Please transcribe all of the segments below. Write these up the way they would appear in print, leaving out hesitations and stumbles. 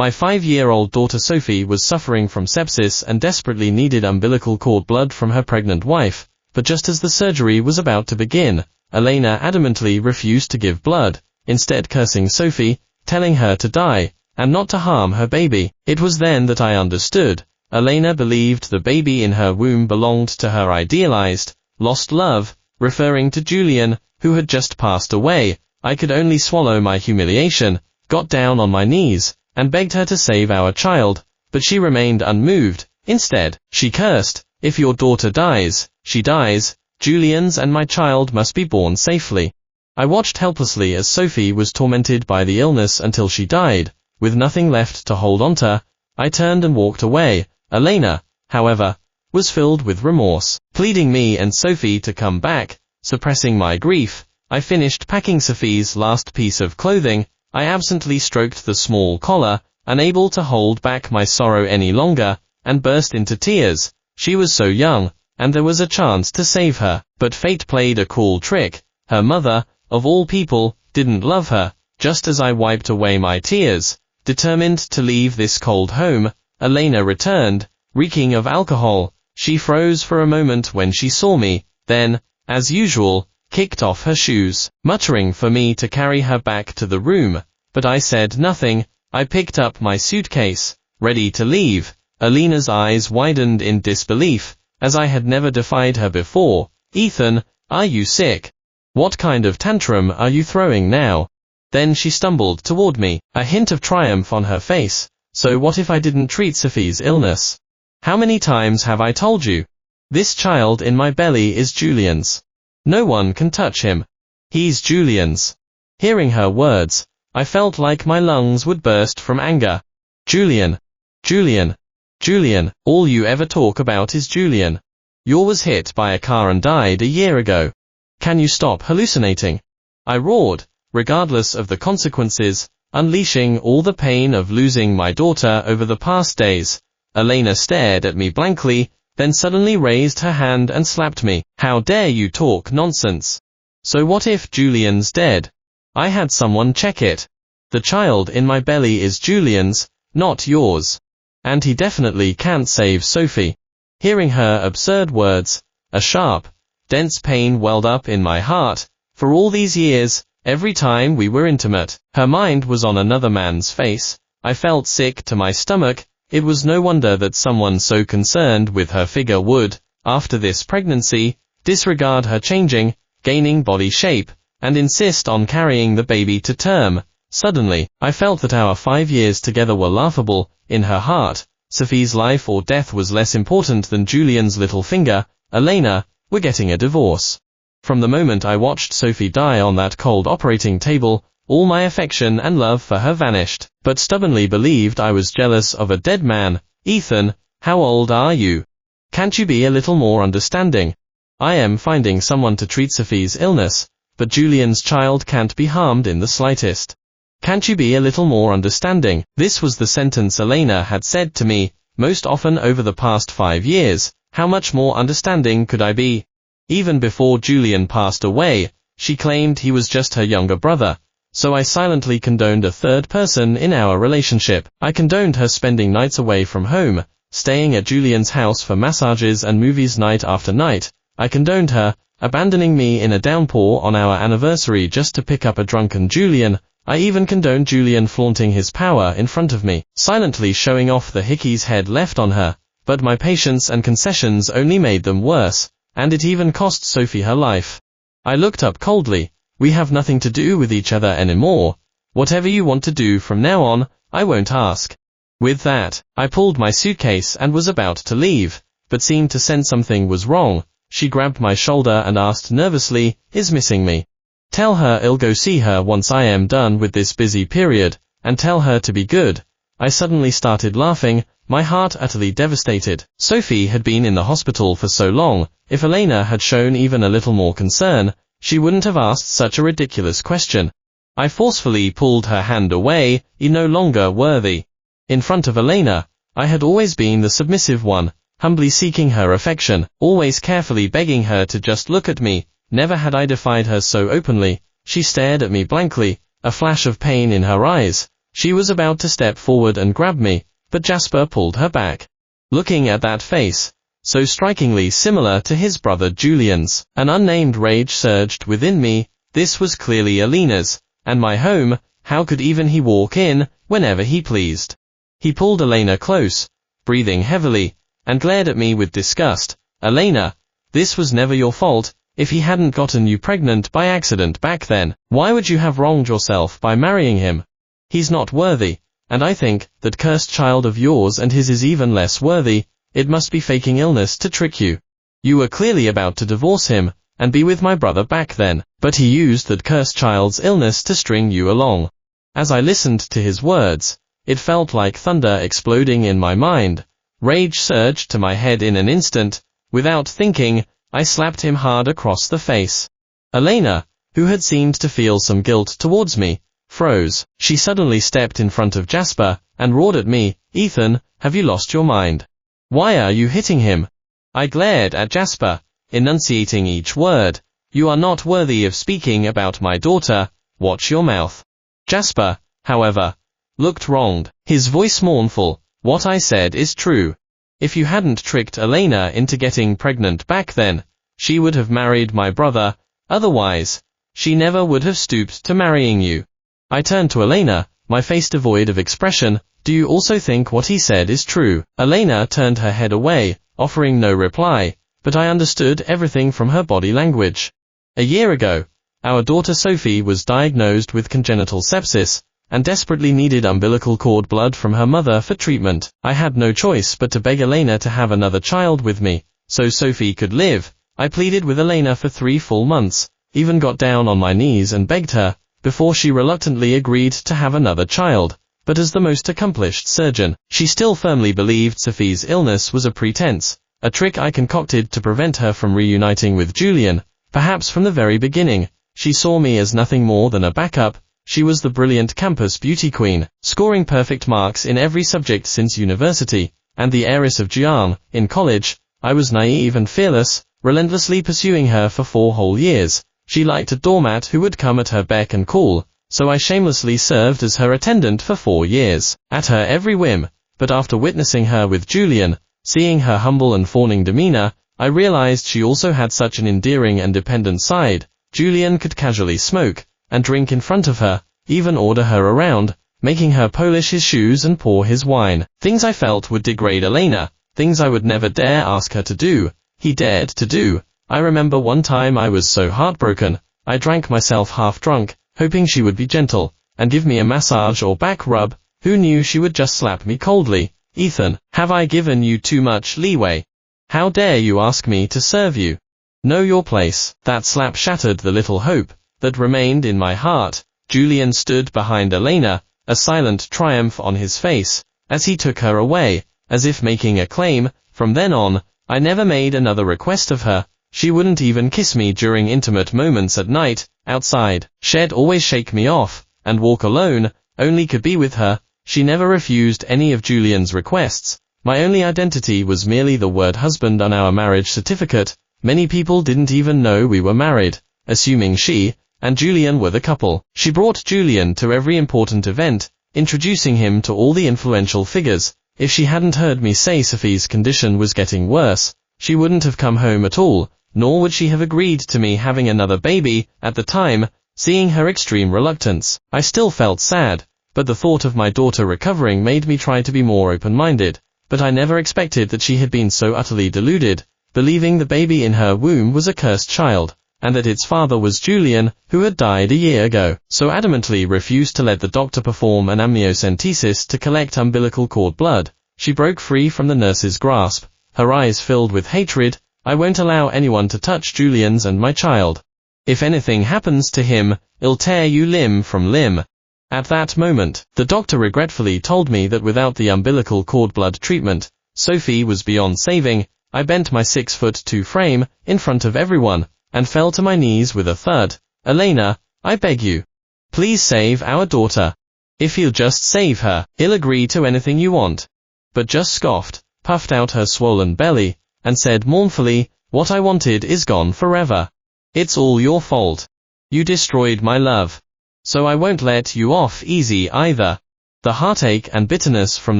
My 5-year-old daughter Sophie was suffering from sepsis and desperately needed umbilical cord blood from her pregnant wife, but just as the surgery was about to begin, Elena adamantly refused to give blood, instead cursing Sophie, telling her to die, and not to harm her baby. It was then that I understood. Elena believed the baby in her womb belonged to her idealized, lost love, referring to Julian, who had just passed away. I could only swallow my humiliation, got down on my knees, and begged her to save our child, but she remained unmoved. Instead, she cursed, "If your daughter dies, she dies. Julian's and my child must be born safely." I watched helplessly as Sophie was tormented by the illness until she died. With nothing left to hold onto, I turned and walked away. Elena, however, was filled with remorse, pleading me and Sophie to come back. Suppressing my grief, I finished packing Sophie's last piece of clothing. I absently stroked the small collar, unable to hold back my sorrow any longer, and burst into tears. She was so young, and there was a chance to save her, but fate played a cruel trick. Her mother, of all people, didn't love her. Just as I wiped away my tears, determined to leave this cold home, Elena returned, reeking of alcohol. She froze for a moment when she saw me, then, as usual, kicked off her shoes, muttering for me to carry her back to the room, but I said nothing. I picked up my suitcase, ready to leave. Elena's eyes widened in disbelief, as I had never defied her before. "Ethan, are you sick? What kind of tantrum are you throwing now?" Then she stumbled toward me, a hint of triumph on her face. "So what if I didn't treat Sophie's illness? How many times have I told you? This child in my belly is Julian's. No one can touch him. He's Julian's." Hearing her words, I felt like my lungs would burst from anger. "Julian, Julian, Julian, all you ever talk about is Julian. You was hit by a car and died a year ago. Can you stop hallucinating?" I roared, regardless of the consequences, unleashing all the pain of losing my daughter over the past days. Elena stared at me blankly, then suddenly raised her hand and slapped me. "How dare you talk nonsense? So what if Julian's dead? I had someone check it. The child in my belly is Julian's, not yours. And he definitely can't save Sophie." Hearing her absurd words, a sharp, dense pain welled up in my heart. For all these years, every time we were intimate, her mind was on another man's face. I felt sick to my stomach. It was no wonder that someone so concerned with her figure would, after this pregnancy, disregard her changing, gaining body shape, and insist on carrying the baby to term. Suddenly, I felt that our 5 years together were laughable. In her heart, Sophie's life or death was less important than Julian's little finger. "Elena, we're getting a divorce." From the moment I watched Sophie die on that cold operating table, all my affection and love for her vanished, but stubbornly believed I was jealous of a dead man. "Ethan, how old are you? Can't you be a little more understanding? I am finding someone to treat Sophie's illness, but Julian's child can't be harmed in the slightest. Can't you be a little more understanding?" This was the sentence Elena had said to me most often over the past 5 years. How much more understanding could I be? Even before Julian passed away, she claimed he was just her younger brother. So I silently condoned a third person in our relationship. I condoned her spending nights away from home, staying at Julian's house for massages and movies night after night. I condoned her abandoning me in a downpour on our anniversary just to pick up a drunken Julian. I even condoned Julian flaunting his power in front of me, silently showing off the hickey's head left on her. But my patience and concessions only made them worse, and it even cost Sophie her life. I looked up coldly. "We have nothing to do with each other anymore. Whatever you want to do from now on, I won't ask." With that, I pulled my suitcase and was about to leave, but seemed to sense something was wrong. She grabbed my shoulder and asked nervously, "Is missing me? Tell her I'll go see her once I am done with this busy period, and tell her to be good." I suddenly started laughing, my heart utterly devastated. Sophie had been in the hospital for so long. If Elena had shown even a little more concern, she wouldn't have asked such a ridiculous question. I forcefully pulled her hand away. "You're no longer worthy." In front of Elena, I had always been the submissive one, humbly seeking her affection, always carefully begging her to just look at me. Never had I defied her so openly. She stared at me blankly, a flash of pain in her eyes. She was about to step forward and grab me, but Jasper pulled her back. Looking at that face, so strikingly similar to his brother Julian's, an unnamed rage surged within me. This was clearly Elena's, and my home. How could even he walk in whenever he pleased? He pulled Elena close, breathing heavily, and glared at me with disgust. Elena, this was never your fault. If he hadn't gotten you pregnant by accident back then, why would you have wronged yourself by marrying him? He's not worthy, and I think that cursed child of yours and his is even less worthy. It must be faking illness to trick you. You were clearly about to divorce him and be with my brother back then, but he used that cursed child's illness to string you along. As I listened to his words, it felt like thunder exploding in my mind. Rage surged to my head in an instant. Without thinking, I slapped him hard across the face. Elena, who had seemed to feel some guilt towards me, froze. She suddenly stepped in front of Jasper and roared at me, "Ethan, have you lost your mind? Why are you hitting him?" I glared at Jasper, enunciating each word. "You are not worthy of speaking about my daughter. Watch your mouth." Jasper, however, looked wronged, his voice mournful. "What I said is true. If you hadn't tricked Elena into getting pregnant back then, she would have married my brother. Otherwise, she never would have stooped to marrying you." I turned to Elena, my face devoid of expression. "Do you also think what he said is true?" Elena turned her head away, offering no reply, but I understood everything from her body language. A year ago, our daughter Sophie was diagnosed with congenital sepsis, and desperately needed umbilical cord blood from her mother for treatment. I had no choice but to beg Elena to have another child with me, so Sophie could live. I pleaded with Elena for 3 full months, even got down on my knees and begged her, before she reluctantly agreed to have another child. But as the most accomplished surgeon, she still firmly believed Sophie's illness was a pretense, a trick I concocted to prevent her from reuniting with Julian. Perhaps from the very beginning, she saw me as nothing more than a backup. She was the brilliant campus beauty queen, scoring perfect marks in every subject since university, and the heiress of Julian. In college, I was naive and fearless, relentlessly pursuing her for 4 whole years. She liked a doormat who would come at her beck and call, so I shamelessly served as her attendant for 4 years, at her every whim. But after witnessing her with Julian, seeing her humble and fawning demeanor, I realized she also had such an endearing and dependent side. Julian could casually smoke and drink in front of her, even order her around, making her polish his shoes and pour his wine. Things I felt would degrade Elena, things I would never dare ask her to do, he dared to do. I remember one time I was so heartbroken, I drank myself half drunk, hoping she would be gentle, and give me a massage or back rub. Who knew she would just slap me coldly? "Ethan, have I given you too much leeway? How dare you ask me to serve you? Know your place." That slap shattered the little hope that remained in my heart. Julian stood behind Elena, a silent triumph on his face, as he took her away, as if making a claim. From then on, I never made another request of her. She wouldn't even kiss me during intimate moments at night, outside. She'd always shake me off, and walk alone, only could be with her. She never refused any of Julian's requests. My only identity was merely the word husband on our marriage certificate. Many people didn't even know we were married, assuming she and Julian were the couple. She brought Julian to every important event, introducing him to all the influential figures. If she hadn't heard me say Sophie's condition was getting worse, she wouldn't have come home at all, nor would she have agreed to me having another baby. At the time, seeing her extreme reluctance, I still felt sad, but the thought of my daughter recovering made me try to be more open-minded. But I never expected that she had been so utterly deluded, believing the baby in her womb was a cursed child, and that its father was Julian, who had died a year ago. So adamantly refused to let the doctor perform an amniocentesis to collect umbilical cord blood, she broke free from the nurse's grasp, her eyes filled with hatred. "I won't allow anyone to touch Julian's and my child. If anything happens to him, I'll tear you limb from limb." At that moment, the doctor regretfully told me that without the umbilical cord blood treatment, Sophie was beyond saving. I bent my 6'2" frame in front of everyone, and fell to my knees with a thud. "Elena, I beg you, please save our daughter. If you'll just save her, I'll agree to anything you want." But just scoffed, puffed out her swollen belly, and said mournfully, "What I wanted is gone forever. It's all your fault. You destroyed my love. So I won't let you off easy either." The heartache and bitterness from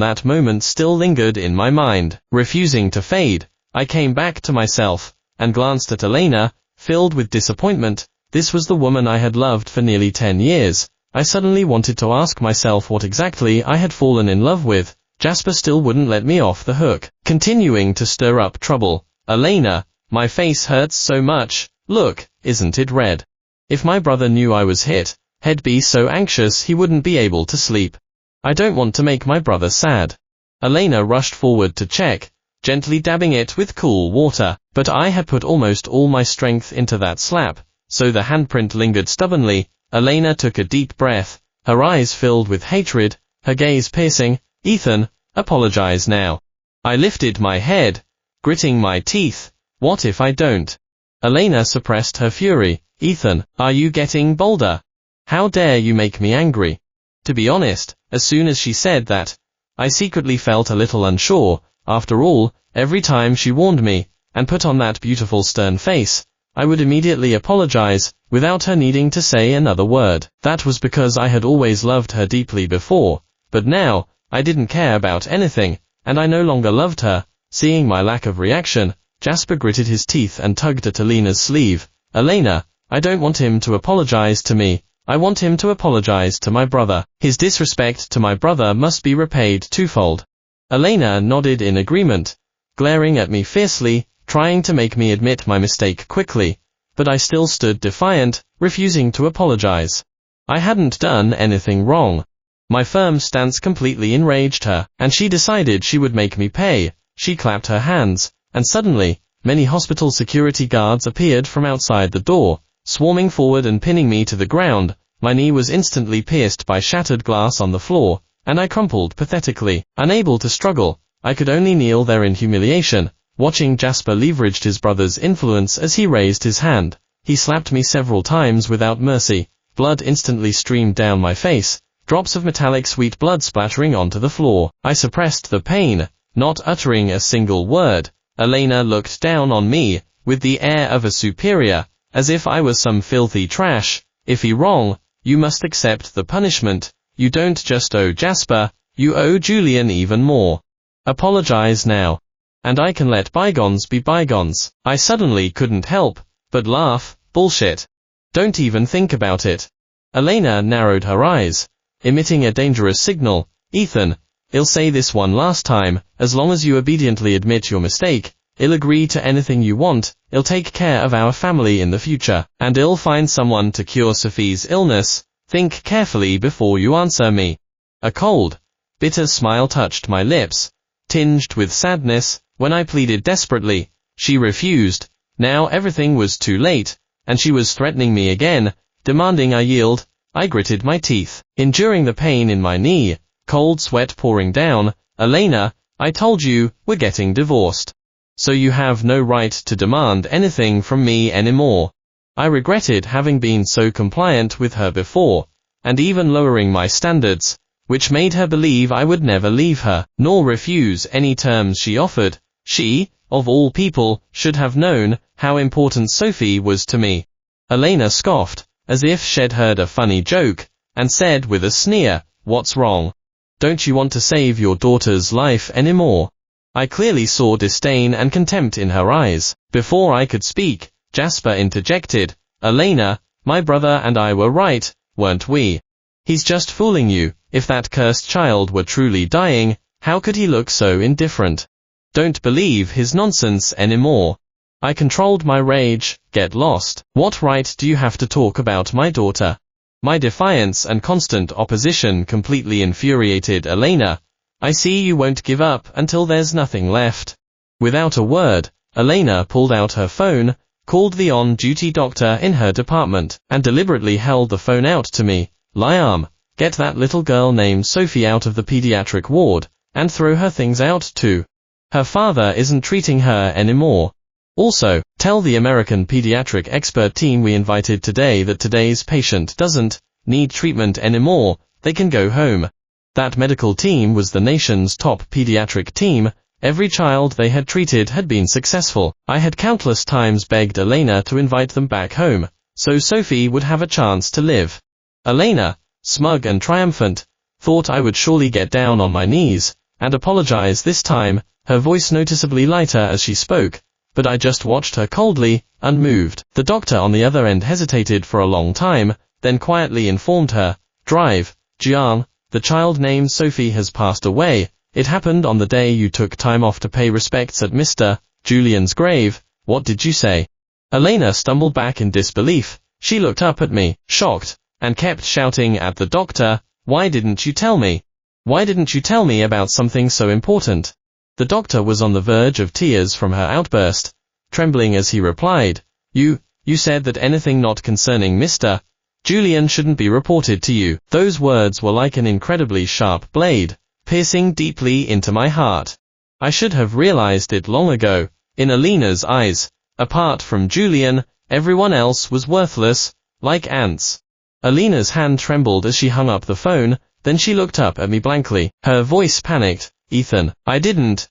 that moment still lingered in my mind. Refusing to fade, I came back to myself, and glanced at Elena, filled with disappointment. This was the woman I had loved for nearly 10 years. I suddenly wanted to ask myself what exactly I had fallen in love with. Jasper still wouldn't let me off the hook, continuing to stir up trouble. Elena, my face hurts so much. Look, isn't it red? If my brother knew I was hit, he'd be so anxious he wouldn't be able to sleep. I don't want to make my brother sad. Elena rushed forward to check, gently dabbing it with cool water, but I had put almost all my strength into that slap, so the handprint lingered stubbornly. Elena took a deep breath, her eyes filled with hatred, her gaze piercing. Ethan, apologize now. I lifted my head, gritting my teeth. What if I don't? Elena suppressed her fury. Ethan, are you getting bolder? How dare you make me angry? To be honest, as soon as she said that, I secretly felt a little unsure. After all, every time she warned me, and put on that beautiful stern face, I would immediately apologize, without her needing to say another word. That was because I had always loved her deeply before, but now, I didn't care about anything, and I no longer loved her. Seeing my lack of reaction, Jasper gritted his teeth and tugged at Elena's sleeve. Elena, I don't want him to apologize to me. I want him to apologize to my brother. His disrespect to my brother must be repaid twofold. Elena nodded in agreement, glaring at me fiercely, trying to make me admit my mistake quickly, but I still stood defiant, refusing to apologize. I hadn't done anything wrong. My firm stance completely enraged her, and she decided she would make me pay. She clapped her hands, and suddenly, many hospital security guards appeared from outside the door, swarming forward and pinning me to the ground. My knee was instantly pierced by shattered glass on the floor, and I crumpled pathetically. Unable to struggle, I could only kneel there in humiliation, watching Jasper leveraged his brother's influence as he raised his hand. He slapped me several times without mercy. Blood instantly streamed down my face, drops of metallic sweet blood splattering onto the floor. I suppressed the pain, not uttering a single word. Elena looked down on me, with the air of a superior, as if I was some filthy trash. If you're wrong, you must accept the punishment. You don't just owe Jasper, you owe Julian even more. Apologize now, and I can let bygones be bygones. I suddenly couldn't help but laugh. Bullshit. Don't even think about it. Elena narrowed her eyes, emitting a dangerous signal. Ethan, I'll say this one last time, as long as you obediently admit your mistake, I'll agree to anything you want. I'll take care of our family in the future, and I'll find someone to cure Sophie's illness. Think carefully before you answer me. A cold, bitter smile touched my lips, tinged with sadness. When I pleaded desperately, she refused. Now everything was too late, and she was threatening me again, demanding I yield. I gritted my teeth, enduring the pain in my knee, cold sweat pouring down. Elena, I told you, we're getting divorced. So you have no right to demand anything from me anymore. I regretted having been so compliant with her before, and even lowering my standards, which made her believe I would never leave her, nor refuse any terms she offered. She, of all people, should have known how important Sophie was to me. Elena scoffed, as if she'd heard a funny joke, and said with a sneer, "What's wrong? Don't you want to save your daughter's life anymore?" I clearly saw disdain and contempt in her eyes. Before I could speak, Jasper interjected. Elena, my brother and I were right, weren't we? He's just fooling you. If that cursed child were truly dying, how could he look so indifferent? Don't believe his nonsense anymore. I controlled my rage. Get lost. What right do you have to talk about my daughter? My defiance and constant opposition completely infuriated Elena. I see you won't give up until there's nothing left. Without a word, Elena pulled out her phone, called the on-duty doctor in her department, and deliberately held the phone out to me. Liam, get that little girl named Sophie out of the pediatric ward, and throw her things out too. Her father isn't treating her anymore. Also, tell the American pediatric expert team we invited today that today's patient doesn't need treatment anymore. They can go home. That medical team was the nation's top pediatric team. Every child they had treated had been successful. I had countless times begged Elena to invite them back home, so Sophie would have a chance to live. Elena, smug and triumphant, thought I would surely get down on my knees and apologize this time, her voice noticeably lighter as she spoke, but I just watched her coldly, unmoved. The doctor on the other end hesitated for a long time, then quietly informed her, "Drive, Jian, the child named Sophie has passed away. It happened on the day you took time off to pay respects at Mr. Julian's grave." "What did you say?" Elena stumbled back in disbelief. She looked up at me, shocked, and kept shouting at the doctor, "Why didn't you tell me? Why didn't you tell me about something so important?" The doctor was on the verge of tears from her outburst, trembling as he replied, You said that anything not concerning Mr. Julian shouldn't be reported to you." Those words were like an incredibly sharp blade, piercing deeply into my heart. I should have realized it long ago. In Elena's eyes, apart from Julian, everyone else was worthless, like ants. Elena's hand trembled as she hung up the phone, then she looked up at me blankly. Her voice panicked. "Ethan, I didn't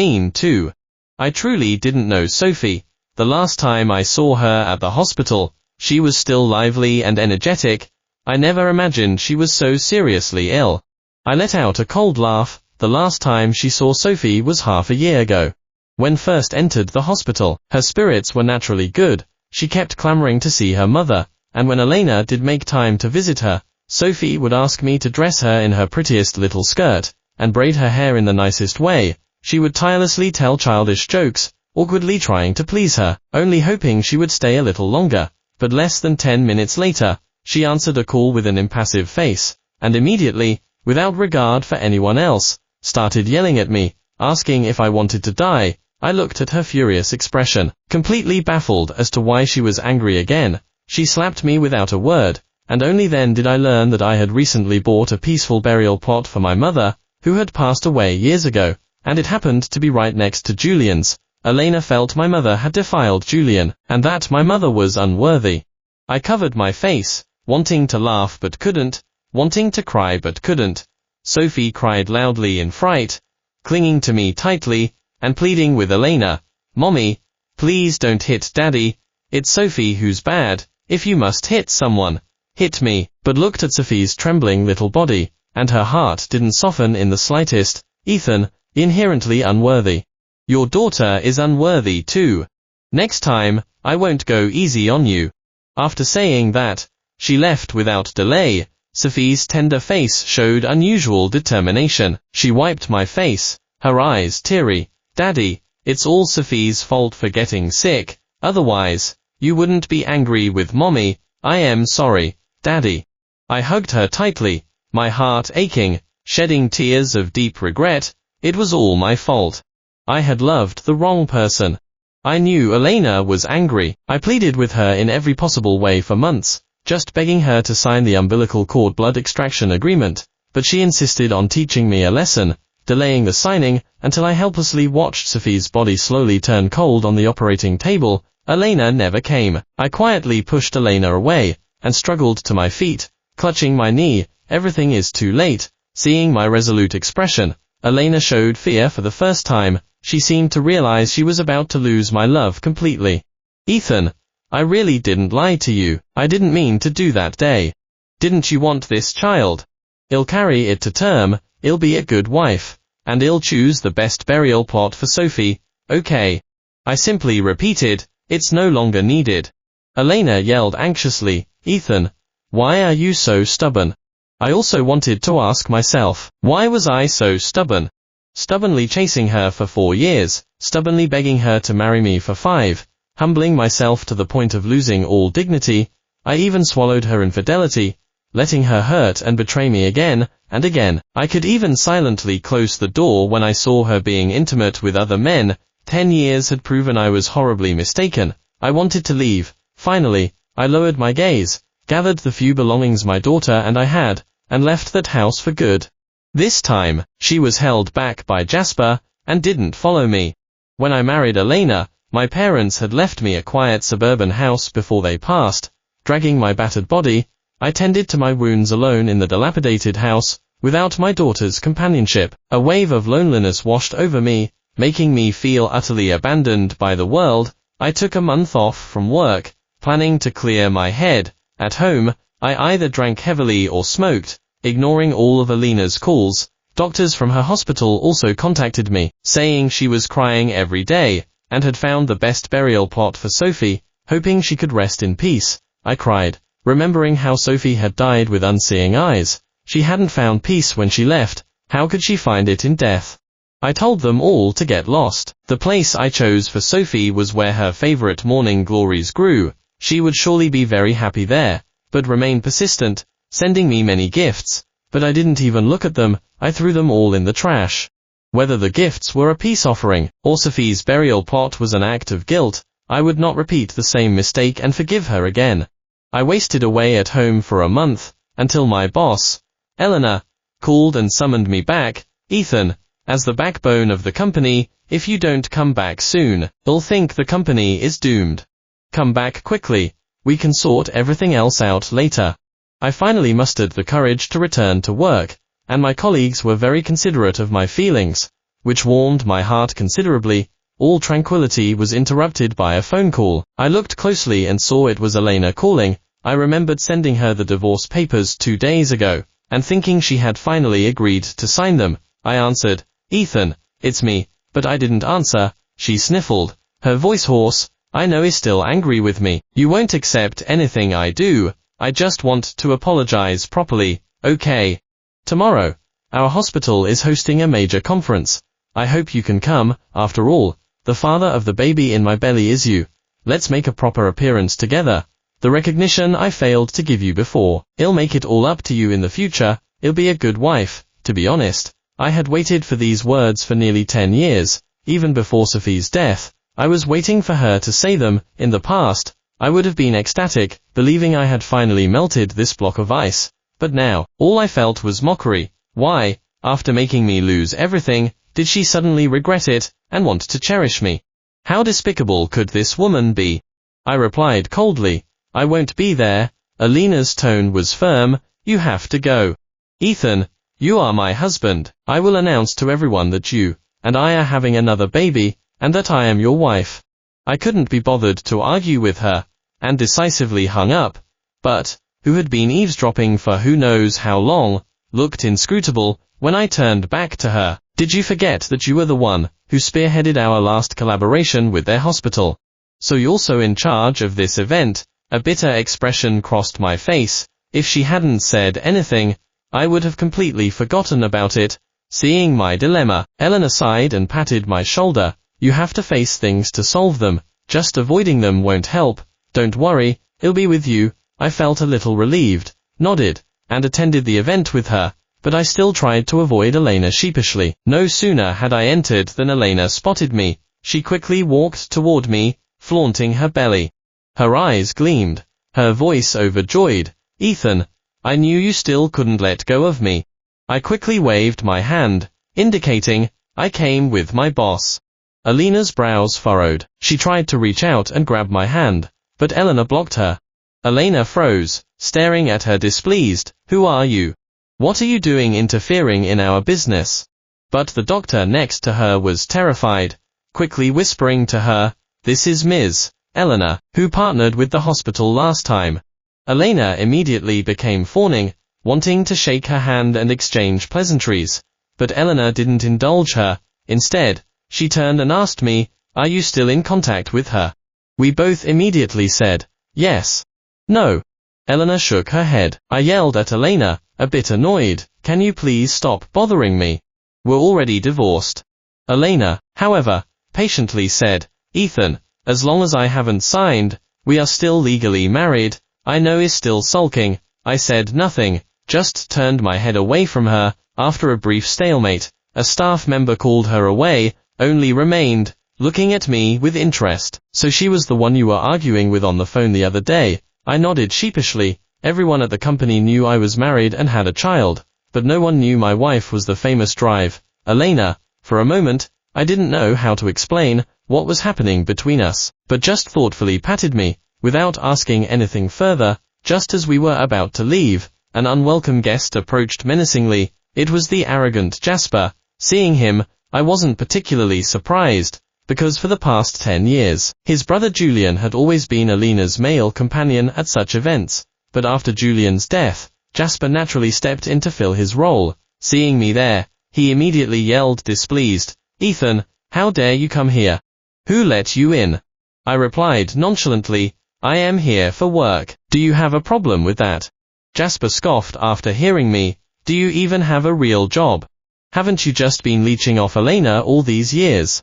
mean to. I truly didn't know Sophie. The last time I saw her at the hospital, she was still lively and energetic. I never imagined she was so seriously ill." I let out a cold laugh. The last time she saw Sophie was half a year ago. When first entered the hospital, her spirits were naturally good. She kept clamoring to see her mother, and when Elena did make time to visit her, Sophie would ask me to dress her in her prettiest little skirt, and braid her hair in the nicest way. She would tirelessly tell childish jokes, awkwardly trying to please her, only hoping she would stay a little longer. But less than 10 minutes later, she answered a call with an impassive face, and immediately, without regard for anyone else, started yelling at me, asking if I wanted to die. I looked at her furious expression, completely baffled as to why she was angry again. She slapped me without a word, and only then did I learn that I had recently bought a peaceful burial plot for my mother, who had passed away years ago, and it happened to be right next to Julian's. Elena felt my mother had defiled Julian, and that my mother was unworthy. I covered my face, wanting to laugh but couldn't, wanting to cry but couldn't. Sophie cried loudly in fright, clinging to me tightly, and pleading with Elena, "Mommy, please don't hit Daddy. It's Sophie who's bad. If you must hit someone, hit me." But looked at Sophie's trembling little body, and her heart didn't soften in the slightest. "Ethan, inherently unworthy. Your daughter is unworthy too. Next time, I won't go easy on you." After saying that, she left without delay. Sophie's tender face showed unusual determination. She wiped my face, her eyes teary. "Daddy, it's all Sophie's fault for getting sick. Otherwise, you wouldn't be angry with Mommy. I am sorry, Daddy." I hugged her tightly, my heart aching, shedding tears of deep regret. It was all my fault. I had loved the wrong person. I knew Elena was angry. I pleaded with her in every possible way for months, just begging her to sign the umbilical cord blood extraction agreement, but she insisted on teaching me a lesson, delaying the signing until I helplessly watched Sophie's body slowly turn cold on the operating table. Elena never came. I quietly pushed Elena away, and struggled to my feet, clutching my knee. "Everything is too late." Seeing my resolute expression, Elena showed fear for the first time. She seemed to realize she was about to lose my love completely. "Ethan, I really didn't lie to you. I didn't mean to do that day. Didn't you want this child? I'll carry it to term, I'll be a good wife, and I'll choose the best burial plot for Sophie, okay?" I simply repeated, "It's no longer needed." Elena yelled anxiously, "Ethan, why are you so stubborn?" I also wanted to ask myself, why was I so stubborn? Stubbornly chasing her for 4 years, stubbornly begging her to marry me for 5, humbling myself to the point of losing all dignity. I even swallowed her infidelity, letting her hurt and betray me again and again. I could even silently close the door when I saw her being intimate with other men. 10 years had proven I was horribly mistaken. I wanted to leave. Finally, I lowered my gaze, gathered the few belongings my daughter and I had, and left that house for good. This time, she was held back by Jasper, and didn't follow me. When I married Elena, my parents had left me a quiet suburban house before they passed. Dragging my battered body, I tended to my wounds alone in the dilapidated house, without my daughter's companionship. A wave of loneliness washed over me, making me feel utterly abandoned by the world. I took a month off from work, planning to clear my head. At home, I either drank heavily or smoked, Ignoring all of Alina's calls, doctors from her hospital also contacted me, saying she was crying every day, and had found the best burial plot for Sophie, hoping she could rest in peace. I cried, remembering how Sophie had died with unseeing eyes. She hadn't found peace when she left, how could she find it in death? I told them all to get lost. The place I chose for Sophie was where her favorite morning glories grew. She would surely be very happy there, but remained persistent, sending me many gifts, but I didn't even look at them. I threw them all in the trash. Whether the gifts were a peace offering, or Sophie's burial plot was an act of guilt, I would not repeat the same mistake and forgive her again. I wasted away at home for a month, until my boss, Eleanor, called and summoned me back. Ethan, as the backbone of the company, if you don't come back soon, they'll think the company is doomed. Come back quickly, we can sort everything else out later. I finally mustered the courage to return to work, and my colleagues were very considerate of my feelings, which warmed my heart considerably. All tranquility was interrupted by a phone call. I looked closely and saw it was Elena calling. I remembered sending her the divorce papers 2 days ago, and thinking she had finally agreed to sign them. I answered, "Ethan, it's me," but I didn't answer. She sniffled, her voice hoarse. "I know you're still angry with me. You won't accept anything I do. I just want to apologize properly, okay? Tomorrow, our hospital is hosting a major conference. I hope you can come. After all, the father of the baby in my belly is you. Let's make a proper appearance together. The recognition I failed to give you before. I'll make it all up to you in the future. I'll be a good wife." To be honest, I had waited for these words for nearly 10 years. Even before Sophie's death, I was waiting for her to say them. In the past, I would have been ecstatic, believing I had finally melted this block of ice. But now, all I felt was mockery. Why, after making me lose everything, did she suddenly regret it, and want to cherish me? How despicable could this woman be? I replied coldly, "I won't be there." Alina's tone was firm. "You have to go. Ethan, you are my husband. I will announce to everyone that you and I are having another baby, and that I am your wife." I couldn't be bothered to argue with her, and decisively hung up. But, who had been eavesdropping for who knows how long, looked inscrutable when I turned back to her. "Did you forget that you were the one who spearheaded our last collaboration with their hospital? So you're also in charge of this event?" A bitter expression crossed my face. If she hadn't said anything, I would have completely forgotten about it. Seeing my dilemma, Eleanor sighed and patted my shoulder. "You have to face things to solve them. Just avoiding them won't help. Don't worry, I'll be with you." I felt a little relieved, nodded, and attended the event with her, but I still tried to avoid Elena sheepishly. No sooner had I entered than Elena spotted me. She quickly walked toward me, flaunting her belly. Her eyes gleamed, her voice overjoyed. "Ethan, I knew you still couldn't let go of me." I quickly waved my hand, indicating I came with my boss. Elena's brows furrowed. She tried to reach out and grab my hand, but Eleanor blocked her. Elena froze, staring at her displeased. "Who are you? What are you doing interfering in our business?" But the doctor next to her was terrified, quickly whispering to her, "This is Ms. Eleanor, who partnered with the hospital last time." Elena immediately became fawning, wanting to shake her hand and exchange pleasantries, but Eleanor didn't indulge her. Instead, she turned and asked me, "Are you still in contact with her?" We both immediately said, "Yes." "No." Eleanor shook her head. I yelled at Elena, a bit annoyed, "Can you please stop bothering me? We're already divorced." Elena, however, patiently said, "Ethan, as long as I haven't signed, we are still legally married." I know he's still sulking. I said nothing, just turned my head away from her. After a brief stalemate, a staff member called her away, only remained, looking at me with interest. "So she was the one you were arguing with on the phone the other day?" I nodded sheepishly. Everyone at the company knew I was married and had a child, but no one knew my wife was the famous Drive, Elena. For a moment, I didn't know how to explain what was happening between us, but just thoughtfully patted me, without asking anything further. Just as we were about to leave, an unwelcome guest approached menacingly. It was the arrogant Jasper. Seeing him, I wasn't particularly surprised, because for the past 10 years, his brother Julian had always been Elena's male companion at such events. But after Julian's death, Jasper naturally stepped in to fill his role. Seeing me there, he immediately yelled displeased, "Ethan, how dare you come here? Who let you in?" I replied nonchalantly, "I am here for work. Do you have a problem with that?" Jasper scoffed after hearing me, "Do you even have a real job? Haven't you just been leeching off Elena all these years?"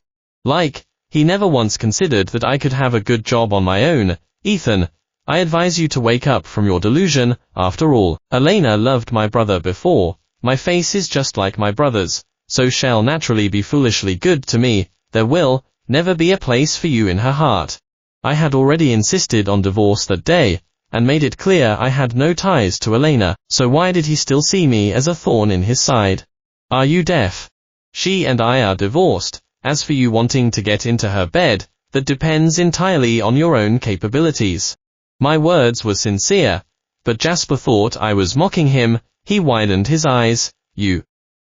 He never once considered that I could have a good job on my own. "Ethan, I advise you to wake up from your delusion. After all, Elena loved my brother before. My face is just like my brother's, so shall naturally be foolishly good to me. There will never be a place for you in her heart." I had already insisted on divorce that day, and made it clear I had no ties to Elena, so why did he still see me as a thorn in his side? Are you deaf? She and I are divorced. As for you wanting to get into her bed, that depends entirely on your own capabilities. My words were sincere, but Jasper thought I was mocking him. He widened his eyes.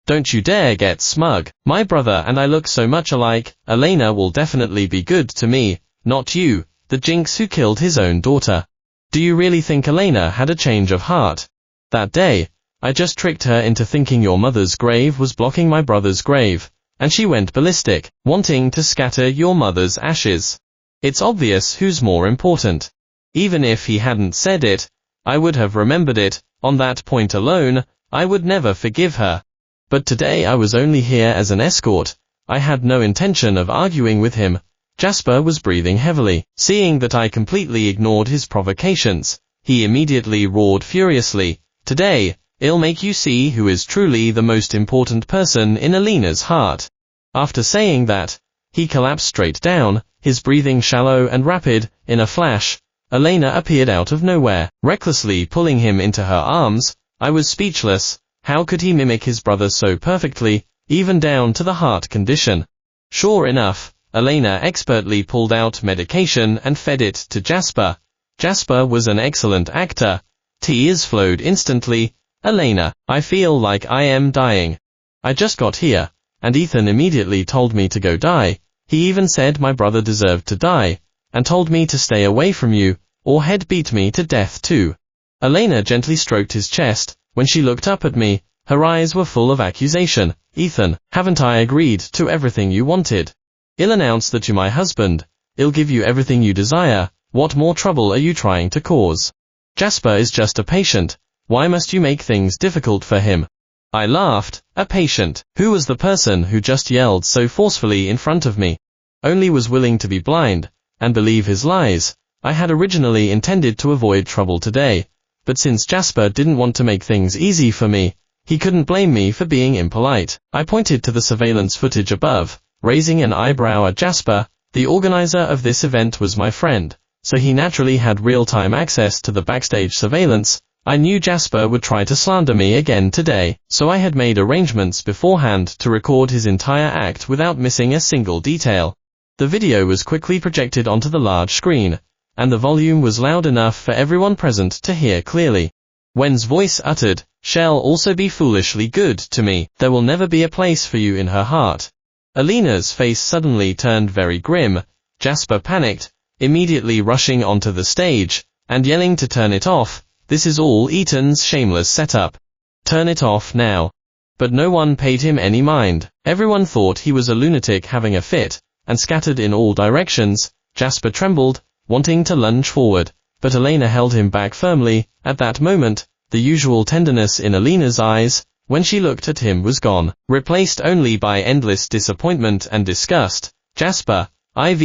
Don't you dare get smug. My brother and I look so much alike. Elena will definitely be good to me, not you, the jinx who killed his own daughter. Do you really think Elena had a change of heart? That day, I just tricked her into thinking your mother's grave was blocking my brother's grave, and she went ballistic, wanting to scatter your mother's ashes. It's obvious who's more important. Even if he hadn't said it, I would have remembered it. On that point alone, I would never forgive her. But today I was only here as an escort. I had no intention of arguing with him. Jasper was breathing heavily. Seeing that I completely ignored his provocations, he immediately roared furiously, "Today, I'll make you see who is truly the most important person in Elena's heart." After saying that, he collapsed straight down, his breathing shallow and rapid. In a flash, Elena appeared out of nowhere, recklessly pulling him into her arms. I was speechless. How could he mimic his brother so perfectly, even down to the heart condition? Sure enough, Elena expertly pulled out medication and fed it to Jasper. Jasper was an excellent actor. Tears flowed instantly. "Elena, I feel like I am dying. I just got here, and Ethan immediately told me to go die. He even said my brother deserved to die, and told me to stay away from you, or he'd beat me to death too." Elena gently stroked his chest. When she looked up at me, her eyes were full of accusation. "Ethan, haven't I agreed to everything you wanted? I'll announce that you're my husband. I'll give you everything you desire. What more trouble are you trying to cause? Jasper is just a patient. Why must you make things difficult for him?" I laughed. A patient? Who was the person who just yelled so forcefully in front of me? Only was willing to be blind and believe his lies. I had originally intended to avoid trouble today, but since Jasper didn't want to make things easy for me, he couldn't blame me for being impolite. I pointed to the surveillance footage above, raising an eyebrow at Jasper. The organizer of this event was my friend, so he naturally had real-time access to the backstage surveillance. I knew Jasper would try to slander me again today, so I had made arrangements beforehand to record his entire act without missing a single detail. The video was quickly projected onto the large screen, and the volume was loud enough for everyone present to hear clearly. Wen's voice uttered, "Shall also be foolishly good to me. There will never be a place for you in her heart." Elena's face suddenly turned very grim. Jasper panicked, immediately rushing onto the stage, and yelling to turn it off. "This is all Ethan's shameless setup. Turn it off now." But no one paid him any mind. Everyone thought he was a lunatic having a fit, and scattered in all directions. Jasper trembled, wanting to lunge forward, but Elena held him back firmly. At that moment, the usual tenderness in Elena's eyes, when she looked at him, was gone, replaced only by endless disappointment and disgust. "Jasper, I've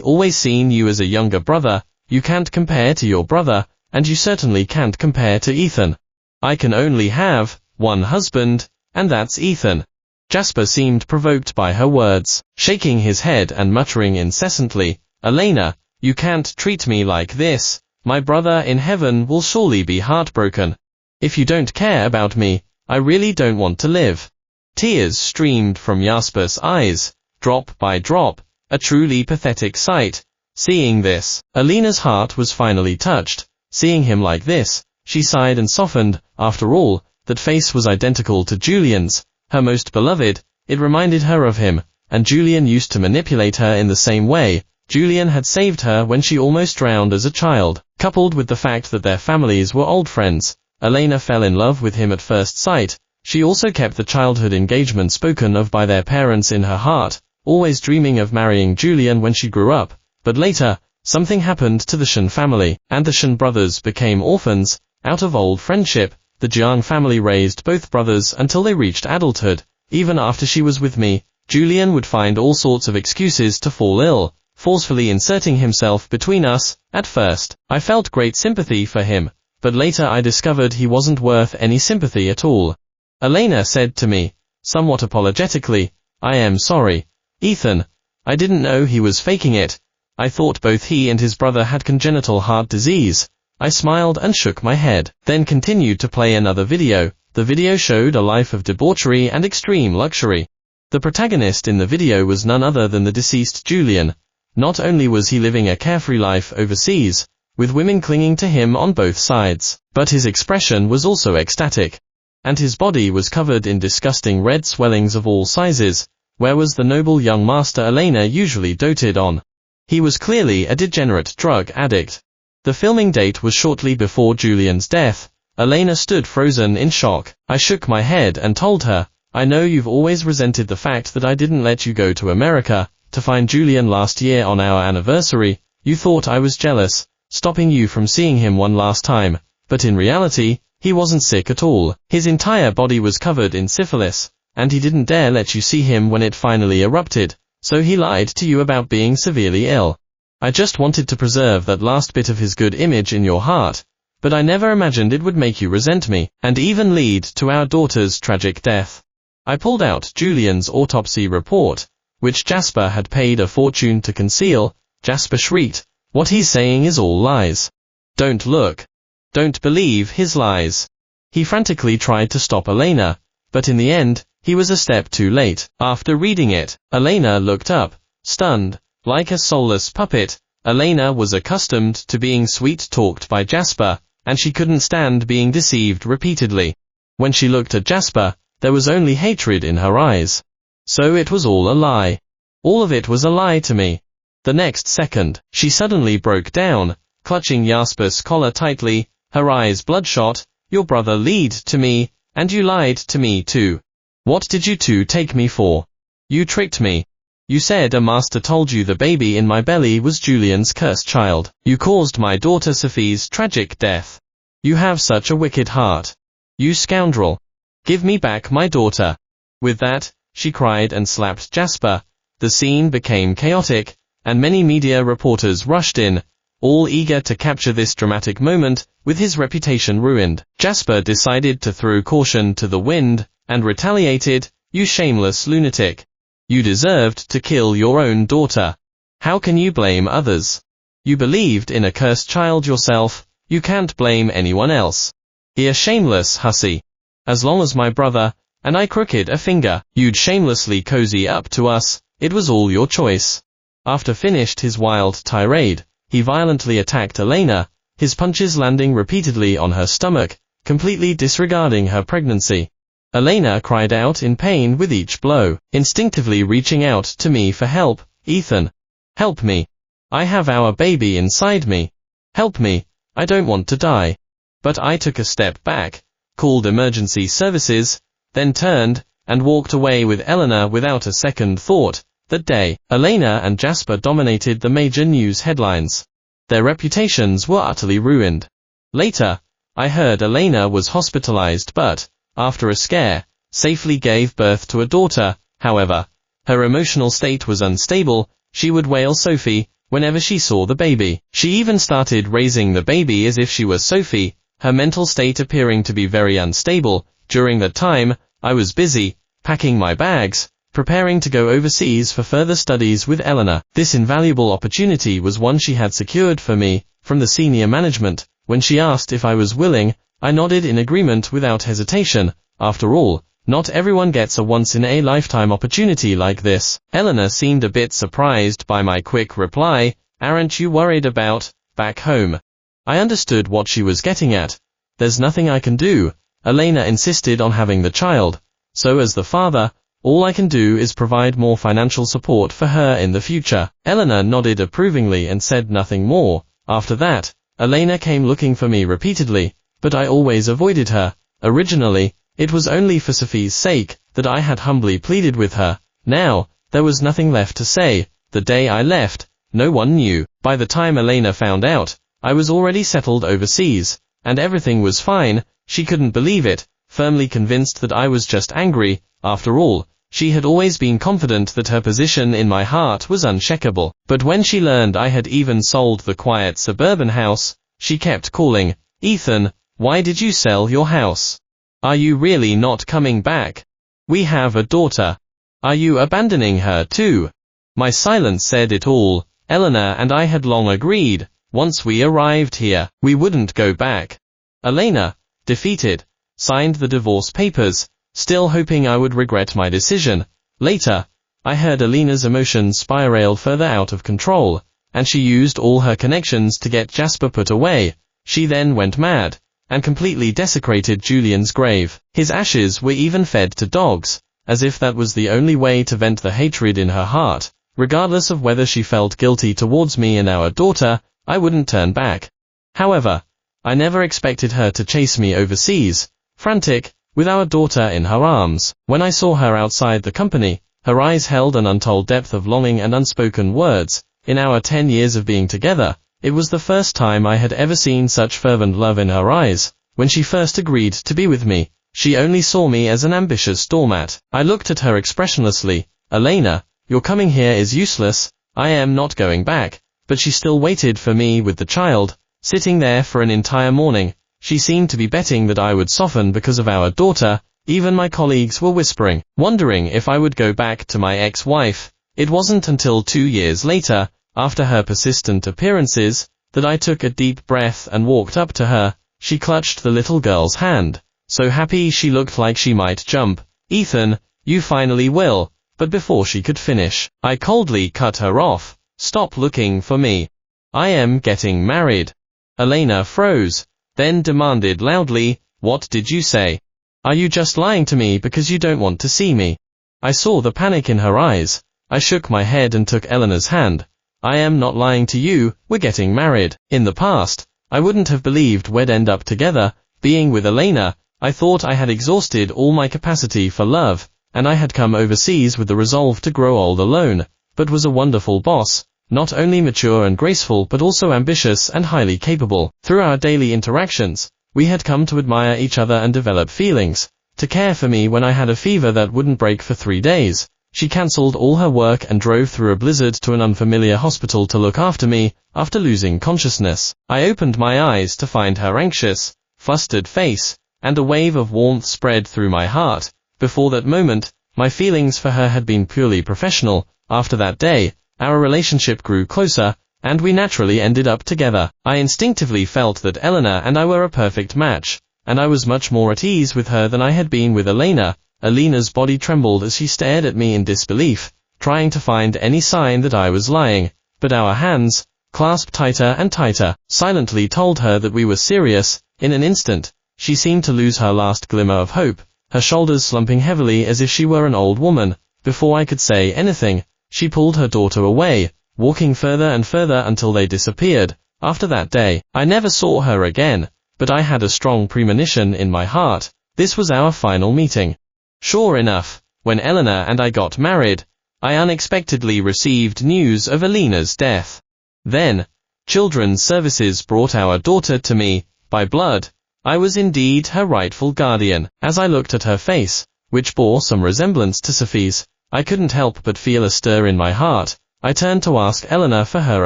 always seen you as a younger brother. You can't compare to your brother, and you certainly can't compare to Ethan. I can only have one husband, and that's Ethan." Jasper seemed provoked by her words, shaking his head and muttering incessantly, "Elena, you can't treat me like this. My brother in heaven will surely be heartbroken. If you don't care about me, I really don't want to live." Tears streamed from Jasper's eyes, drop by drop, a truly pathetic sight. Seeing this, Elena's heart was finally touched. Seeing him like this, she sighed and softened. After all, that face was identical to Julian's, her most beloved. It reminded her of him, and Julian used to manipulate her in the same way. Julian had saved her when she almost drowned as a child. Coupled with the fact that their families were old friends, Elena fell in love with him at first sight. She also kept the childhood engagement spoken of by their parents in her heart, always dreaming of marrying Julian when she grew up. But later, something happened to the Shen family, and the Shen brothers became orphans. Out of old friendship, the Jiang family raised both brothers until they reached adulthood. Even after she was with me, Julian would find all sorts of excuses to fall ill, forcefully inserting himself between us. At first, I felt great sympathy for him, but later I discovered he wasn't worth any sympathy at all. Elena said to me, somewhat apologetically, "I am sorry, Ethan. I didn't know he was faking it. I thought both he and his brother had congenital heart disease." I smiled and shook my head, then continued to play another video. The video showed a life of debauchery and extreme luxury. The protagonist in the video was none other than the deceased Julian. Not only was he living a carefree life overseas, with women clinging to him on both sides, but his expression was also ecstatic. And his body was covered in disgusting red swellings of all sizes. Where was the noble young master Elena usually doted on? He was clearly a degenerate drug addict. The filming date was shortly before Julian's death. Elena stood frozen in shock. I shook my head and told her, "I know you've always resented the fact that I didn't let you go to America to find Julian last year on our anniversary. You thought I was jealous, stopping you from seeing him one last time, but in reality, he wasn't sick at all. His entire body was covered in syphilis, and he didn't dare let you see him when it finally erupted, so he lied to you about being severely ill. I just wanted to preserve that last bit of his good image in your heart, but I never imagined it would make you resent me, and even lead to our daughter's tragic death." I pulled out Julian's autopsy report, which Jasper had paid a fortune to conceal. Jasper shrieked, "What he's saying is all lies. Don't look. Don't believe his lies." He frantically tried to stop Elena, but in the end, he was a step too late. After reading it, Elena looked up, stunned. Like a soulless puppet, Elena was accustomed to being sweet-talked by Jasper, and she couldn't stand being deceived repeatedly. When she looked at Jasper, there was only hatred in her eyes. So it was all a lie. All of it was a lie to me. The next second, she suddenly broke down, clutching Jasper's collar tightly, her eyes bloodshot. "Your brother lied to me, and you lied to me too. What did you two take me for? You tricked me. You said a master told you the baby in my belly was Julian's cursed child. You caused my daughter Sophie's tragic death. You have such a wicked heart. You scoundrel. Give me back my daughter." With that, she cried and slapped Jasper. The scene became chaotic, and many media reporters rushed in, all eager to capture this dramatic moment. With his reputation ruined, Jasper decided to throw caution to the wind, and retaliated, "You shameless lunatic. You deserved to kill your own daughter. How can you blame others? You believed in a cursed child yourself. You can't blame anyone else. You're shameless hussy. As long as my brother, and I crooked a finger, you'd shamelessly cozy up to us. It was all your choice." After finished his wild tirade, he violently attacked Elena, his punches landing repeatedly on her stomach, completely disregarding her pregnancy. Elena cried out in pain with each blow, instinctively reaching out to me for help. "Ethan, help me. I have our baby inside me. Help me, I don't want to die." But I took a step back, called emergency services, then turned, and walked away with Elena without a second thought. That day, Elena and Jasper dominated the major news headlines. Their reputations were utterly ruined. Later, I heard Elena was hospitalized but, after a scare, safely gave birth to a daughter. However, her emotional state was unstable. She would wail Sophie whenever she saw the baby. She even started raising the baby as if she was Sophie, her mental state appearing to be very unstable. During that time, I was busy, packing my bags, preparing to go overseas for further studies with Eleanor. This invaluable opportunity was one she had secured for me, from the senior management. When she asked if I was willing, I nodded in agreement without hesitation. After all, not everyone gets a once-in-a-lifetime opportunity like this. Eleanor seemed a bit surprised by my quick reply. "Aren't you worried about back home?" I understood what she was getting at. "There's nothing I can do." Elena insisted on having the child, so as the father, all I can do is provide more financial support for her in the future. Eleanor nodded approvingly and said nothing more. After that, Elena came looking for me repeatedly, but I always avoided her. Originally, it was only for Sophie's sake that I had humbly pleaded with her. Now, there was nothing left to say. The day I left, no one knew. By the time Elena found out, I was already settled overseas, and everything was fine. She couldn't believe it, firmly convinced that I was just angry. After all, she had always been confident that her position in my heart was unshakable. But when she learned I had even sold the quiet suburban house, she kept calling, "Ethan, why did you sell your house? Are you really not coming back? We have a daughter. Are you abandoning her too?" My silence said it all. Elena and I had long agreed, once we arrived here, we wouldn't go back. Elena, defeated, signed the divorce papers, still hoping I would regret my decision. Later, I heard Elena's emotions spiraled further out of control, and she used all her connections to get Jasper put away. She then went mad, and completely desecrated Julian's grave. His ashes were even fed to dogs, as if that was the only way to vent the hatred in her heart. Regardless of whether she felt guilty towards me and our daughter, I wouldn't turn back. However, I never expected her to chase me overseas, frantic, with our daughter in her arms. When I saw her outside the company, her eyes held an untold depth of longing and unspoken words. In our 10 years of being together, it was the first time I had ever seen such fervent love in her eyes. When she first agreed to be with me, she only saw me as an ambitious doormat. I looked at her expressionlessly. "Elena, your coming here is useless. I am not going back." But she still waited for me with the child, sitting there for an entire morning. She seemed to be betting that I would soften because of our daughter. Even my colleagues were whispering, wondering if I would go back to my ex-wife. It wasn't until 2 years later, after her persistent appearances, that I took a deep breath and walked up to her. She clutched the little girl's hand, so happy she looked like she might jump. "Ethan, you finally will." But before she could finish, I coldly cut her off. "Stop looking for me. I am getting married." Elena froze, then demanded loudly, "What did you say? Are you just lying to me because you don't want to see me?" I saw the panic in her eyes. I shook my head and took Elena's hand. "I am not lying to you, we're getting married." In the past, I wouldn't have believed we'd end up together. Being with Elena, I thought I had exhausted all my capacity for love, and I had come overseas with the resolve to grow old alone, but was a wonderful boss, not only mature and graceful but also ambitious and highly capable. Through our daily interactions, we had come to admire each other and develop feelings, to care for me when I had a fever that wouldn't break for 3 days. She cancelled all her work and drove through a blizzard to an unfamiliar hospital to look after me. After losing consciousness, I opened my eyes to find her anxious, flustered face, and a wave of warmth spread through my heart. Before that moment, my feelings for her had been purely professional. After that day, our relationship grew closer, and we naturally ended up together. I instinctively felt that Elena and I were a perfect match, and I was much more at ease with her than I had been with Elena. Elena's body trembled as she stared at me in disbelief, trying to find any sign that I was lying, but our hands, clasped tighter and tighter, silently told her that we were serious. In an instant, she seemed to lose her last glimmer of hope, her shoulders slumping heavily as if she were an old woman. Before I could say anything, she pulled her daughter away, walking further and further until they disappeared. After that day, I never saw her again, but I had a strong premonition in my heart. This was our final meeting. Sure enough, when Elena and I got married, I unexpectedly received news of Elena's death. Then, Children's Services brought our daughter to me. By blood, I was indeed her rightful guardian. As I looked at her face, which bore some resemblance to Sophie's, I couldn't help but feel a stir in my heart. I turned to ask Elena for her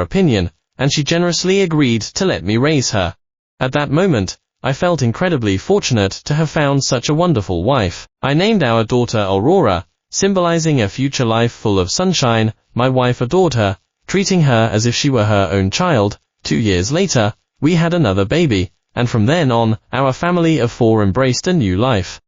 opinion, and she generously agreed to let me raise her. At that moment, I felt incredibly fortunate to have found such a wonderful wife. I named our daughter Aurora, symbolizing a future life full of sunshine. My wife adored her, treating her as if she were her own child. 2 years later, we had another baby, and from then on, our family of 4 embraced a new life.